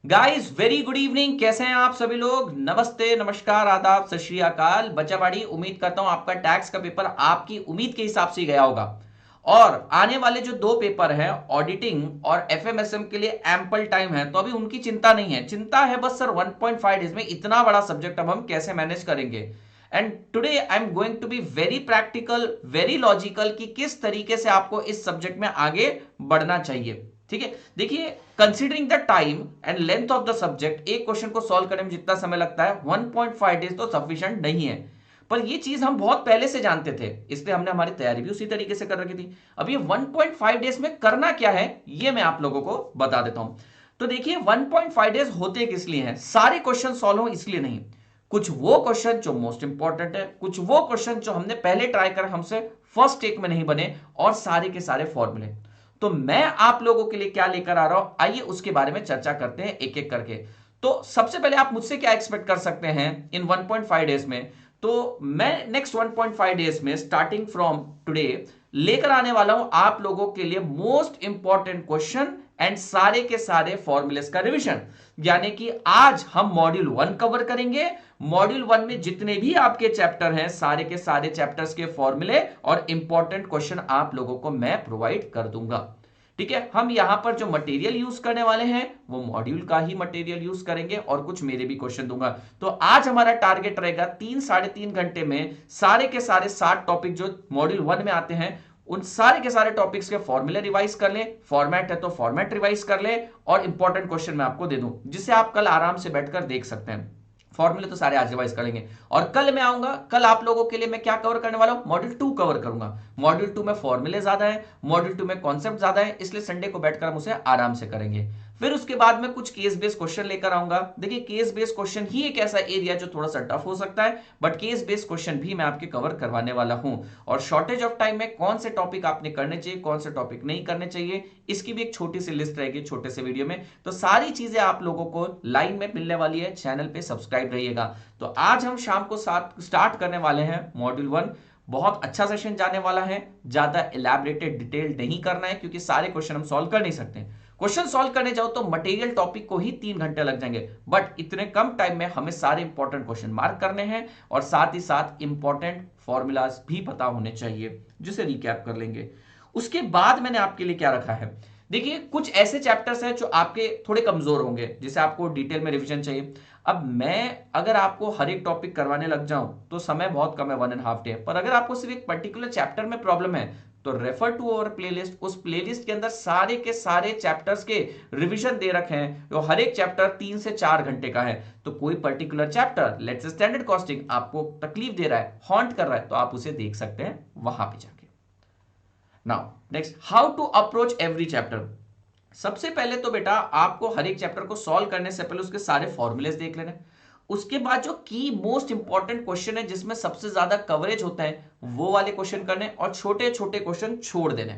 Guys very good evening. कैसे हैं आप सभी लोग? नमस्ते, नमस्कार, आदाब, सत श्री अकाल। बच्चाबाड़ी, उम्मीद करता हूं आपका टैक्स का पेपर आपकी उम्मीद के हिसाब से गया होगा। और आने वाले जो दो पेपर हैं, ऑडिटिंग और एफएमएसएम के लिए एम्पल टाइम है, तो अभी उनकी चिंता नहीं है। चिंता है बस सर 1.5 डेज में इतना बड़ा सब्जेक्ट अब हम कैसे मैनेज करेंगे। And today I am going to be very practical, very logical कि किस तरीके से आपको इस सब्जेक्ट में आगे बढ़ना चाहिए। ठीक है, देखिए, considering the time and length of the subject, एक क्वेश्चन को सॉल्व करने में जितना समय लगता है 1.5 डेज तो सफिशिएंट नहीं है। पर ये चीज हम बहुत पहले से जानते थे, इसलिए हमने हमारी तैयारी भी उसी तरीके से कर रखी थी। अब ये 1.5 डेज में करना क्या है, ये मैं आप लोगों को बता देता हूं। तो देखिए, 1.5 डेज होते किस लिए हैं? सारे क्वेश्चन सॉल्व हो इसलिए नहीं। कुछ वो क्वेश्चन जो मोस्ट इंपॉर्टेंट है, कुछ वो क्वेश्चन जो हमने पहले ट्राई कर हमसे फर्स्ट टेक में नहीं बने, और सारे के सारे फॉर्मूले। तो मैं आप लोगों के लिए क्या लेकर आ रहा हूं, आइए उसके बारे में चर्चा करते हैं एक एक करके। तो सबसे पहले आप मुझसे क्या एक्सपेक्ट कर सकते हैं इन 1.5 डेज में? तो मैं नेक्स्ट 1.5 डेज में स्टार्टिंग फ्रॉम टुडे लेकर आने वाला हूं आप लोगों के लिए मोस्ट इंपॉर्टेंट क्वेश्चन एंड सारे के सारे फॉर्मूलेस का रिवीजन। यानी कि आज हम मॉड्यूल 1 कवर करेंगे। मॉड्यूल 1 में जितने भी आपके चैप्टर हैं, सारे के सारे चैप्टर्स के फॉर्मूले और इंपॉर्टेंट क्वेश्चन आप लोगों को मैं प्रोवाइड कर दूंगा। ठीक है, हम यहां पर जो मटेरियल यूज करने वाले हैं वो मॉड्यूल का ही मटेरियल यूज करेंगे और कुछ मेरे भी क्वेश्चन दूंगा। तो आज हमारा टारगेट रहेगा 3 साढ़े 3 घंटे में सारे के सारे 60 टॉपिक जो मॉड्यूल 1 में आते हैं, उन सारे के सारे टॉपिक्स के फॉर्मूले रिवाइज कर लें, फॉर्मेट है तो फॉर्मेट रिवाइज कर लें, और इंपॉर्टेंट क्वेश्चन मैं आपको दे दूं जिसे आप कल आराम से बैठकर देख सकते हैं। फॉर्मूले तो सारे आज रिवाइज करेंगे। और कल मैं आऊंगा, कल आप लोगों के लिए मैं क्या कवर करने वाला हूं, मॉड्यूल 2 कवर करूंगा। मॉड्यूल 2 में फॉर्मूले ज्यादा है, मॉड्यूल 2 में कॉन्सेप्ट ज्यादा है, इसलिए संडे को बैठकर हम उसे आराम से करेंगे। फिर उसके बाद में कुछ केस बेस्ड क्वेश्चन लेकर आऊंगा। देखिए, केस बेस्ड क्वेश्चन ही एक ऐसा एरिया जो थोड़ा सा टफ हो सकता है, बट केस बेस्ड क्वेश्चन भी मैं आपके कवर करवाने वाला हूं। और शॉर्टेज ऑफ टाइम में कौन से टॉपिक आपने करने चाहिए, कौन से टॉपिक नहीं करने चाहिए, इसकी भी एक छोटी सी लिस्ट रहेगी छोटे से वीडियो में। तो सारी चीजें आप लोगों को लाइन में मिलने वाली है, चैनल पे सब्सक्राइब रहिएगा। तो आज हम शाम को स्टार्ट करने वाले हैं मॉड्यूल 1। बहुत अच्छा सेशन जाने वाला है। ज्यादा इलैबोरेटेड डिटेल नहीं करना है क्योंकि सारे क्वेश्चन हम सॉल्व कर नहीं सकते। क्वेश्चन सॉल्व करने जाओ तो मटेरियल टॉपिक को ही 3 घंटे लग जाएंगे, बट इतने कम टाइम में हमें सारे इंपॉर्टेंट क्वेश्चन मार्क करने हैं और साथ ही साथ इंपॉर्टेंट फॉर्मूलाज भी पता होने चाहिए जिसे रिकैप कर लेंगे। उसके बाद मैंने आपके लिए क्या रखा है, देखिए, कुछ ऐसे चैप्टर्स हैं जो आपके थोड़े कमजोर होंगे जिसे आपको डिटेल में रिवीजन चाहिए। अब मैं अगर आपको हर एक टॉपिक करवाने लग जाऊं तो समय बहुत कम है, 1.5 डे। पर अगर आपको सिर्फ एक पर्टिकुलर चैप्टर में प्रॉब्लम है तो रेफर टू अवर प्लेलिस्ट। उस प्लेलिस्ट के अंदर सारे के सारे चैप्टर्स के रिवीजन दे रखे हैं, तो हर एक चैप्टर 3 से 4 घंटे का है। तो कोई particular chapter, let's standard costing, आपको तकलीफ दे रहा है, हॉन्ट कर रहा है, तो आप उसे देख सकते हैं वहां पे जाके। Now next, how to approach every chapter. सबसे पहले तो बेटा आपको हर एक चैप्टर को सॉल्व करने से पहले उसके सारे फॉर्मूलेस देख लेने। उसके बाद जो की मोस्ट इंपॉर्टेंट क्वेश्चन है जिसमें सबसे ज्यादा कवरेज होता है वो वाले क्वेश्चन करने, और छोटे छोटे क्वेश्चन छोड़ देने।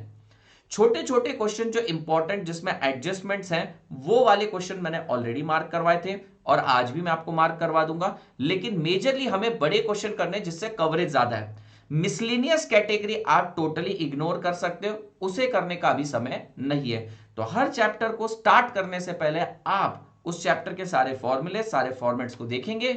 छोटे छोटे क्वेश्चन जो इंपॉर्टेंट जिसमें एडजस्टमेंट्स हैं वो वाले क्वेश्चन मैंने ऑलरेडी मार्क करवाए थे और आज भी मैं आपको मार्क करवा दूंगा। लेकिन मेजरली हमें बड़े क्वेश्चन करने जिससे कवरेज ज्यादा है। मिसलेनियस कैटेगरी आप टोटली इग्नोर कर सकते हो, उसे करने का भी समय नहीं है। तो हर चैप्टर को स्टार्ट करने से पहले आप उस चैप्टर के सारे फॉर्मूले, सारे फॉर्मेट्स को देखेंगे,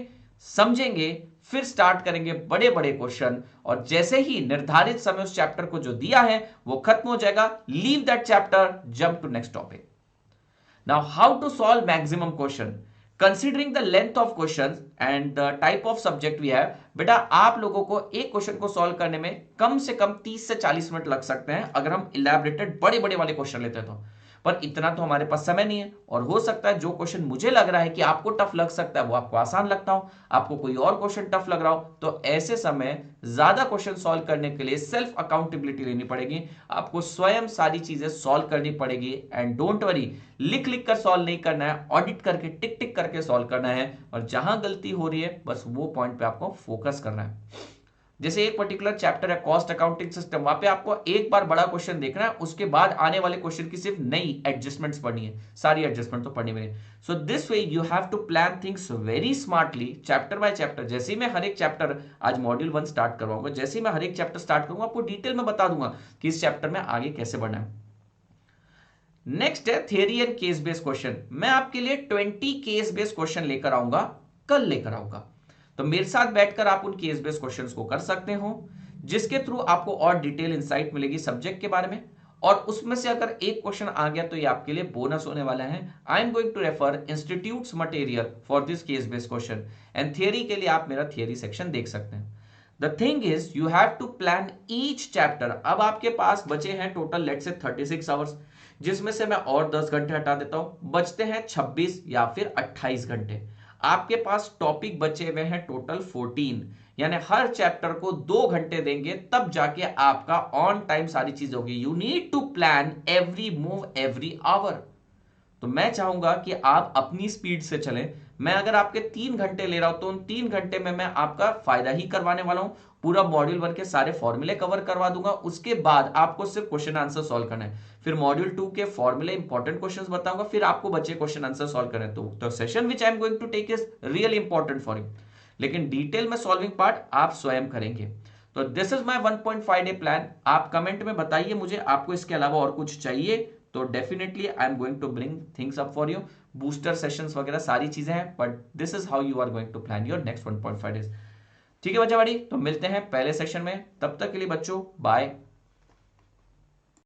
समझेंगे, फिर स्टार्ट करेंगे बड़े बड़े क्वेश्चन। और जैसे ही निर्धारित समय उस चैप्टर को जो दिया है वो खत्म हो जाएगा, leave that chapter, jump to next topic. Now how to solve maximum question considering the length of question and the type of subject we have. बेटा आप लोगों को एक क्वेश्चन को सॉल्व करने में कम से कम 30 से 40 मिनट लग सकते हैं अगर हम इलैबोरेटेड बड़े बड़े वाले क्वेश्चन लेते हैं तो। पर इतना तो हमारे पास समय नहीं है, और हो सकता है जो क्वेश्चन मुझे लग रहा है कि आपको टफ लग सकता है वो आपको आसान लगता हो, आपको कोई और क्वेश्चन टफ लग रहा हो। तो ऐसे समय ज्यादा क्वेश्चन सॉल्व करने के लिए सेल्फ अकाउंटेबिलिटी लेनी पड़ेगी, आपको स्वयं सारी चीजें सॉल्व करनी पड़ेगी। एंड डोंट वरी, लिख लिख कर सॉल्व नहीं करना है, ऑडिट करके टिक टिक करके सॉल्व करना है, और जहां गलती हो रही है बस वो पॉइंट पे आपको फोकस करना है। जैसे एक पर्टिकुलर चैप्टर है कॉस्ट अकाउंटिंग सिस्टम, वहां पे आपको एक बार बड़ा क्वेश्चन देखना है, उसके बाद आने वाले क्वेश्चन की सिर्फ नई एडजस्टमेंट्स पढ़नी है, सारी एडजस्टमेंट तो पढ़नी नहीं। So this way you have to plan things very smartly, chapter by chapter. जैसे ही मैं हर एक चैप्टर, आज मॉड्यूल 1 स्टार्ट करवाऊंगा, जैसे ही मैं हर एक चैप्टर स्टार्ट करूंगा आपको डिटेल में बता दूंगा कि इस चैप्टर में आगे कैसे बढ़ना है। नेक्स्ट है theory and case based question. मैं आपके लिए 20 केस बेस्ड क्वेश्चन लेकर आऊंगा, कल लेकर आऊंगा। तो मेरे साथ बैठकर आप उन केस बेस्ड क्वेश्चंस को कर सकते हो, जिसके थ्रू आपको और डिटेल इंसाइट मिलेगी सब्जेक्ट के बारे में। और उसमें से अगर एक क्वेश्चन आ गया तो ये आपके लिए बोनस होने वाला है। I am going to refer institutes material for this case based question and theory के लिए आप मेरा थियरी सेक्शन देख सकते हैं। The thing is you have to plan each chapter. अब आपके पास बचे हैं टोटल लेट से 36 आवर्स, जिसमें से मैं और 10 घंटे हटा देता हूं, बचते हैं 26 या फिर 28 घंटे। आपके पास टॉपिक बचे हुए हैं टोटल 14, यानी हर चैप्टर को 2 घंटे देंगे, तब जाके आपका ऑन टाइम सारी चीज होगी। You need to plan every move every hour. तो मैं चाहूंगा कि आप अपनी स्पीड से चलें। मैं अगर आपके 3 घंटे ले रहा हूं तो उन 3 घंटे में मैं आपका फायदा ही करवाने वाला हूं। पूरा मॉड्यूल 1 के सारे फॉर्मूले कवर करवा दूंगा, उसके बाद आपको सिर्फ क्वेश्चन आंसर सॉल्व करना है। फिर मॉड्यूल 2 के फॉर्मूले इंपॉर्टेंट क्वेश्चंस बताऊंगा, फिर आपको बचे क्वेश्चन आंसर सॉल्व करने। तो session which I am going to take is really important for you, लेकिन डिटेल में सॉल्विंग पार्ट आप स्वयं करेंगे। तो this is my 1.5 day plan. आप कमेंट में बताइए मुझे आपको इसके अलावा और कुछ चाहिए, तो definitely I am going to bring things up for you. Booster sessions वगैरह सारी चीजें हैं, but this is how you are going to plan your next 1.5 days. ठीक है बच्चा, तो मिलते हैं पहले सेशन में। तब तक के लिए बच्चों बाय।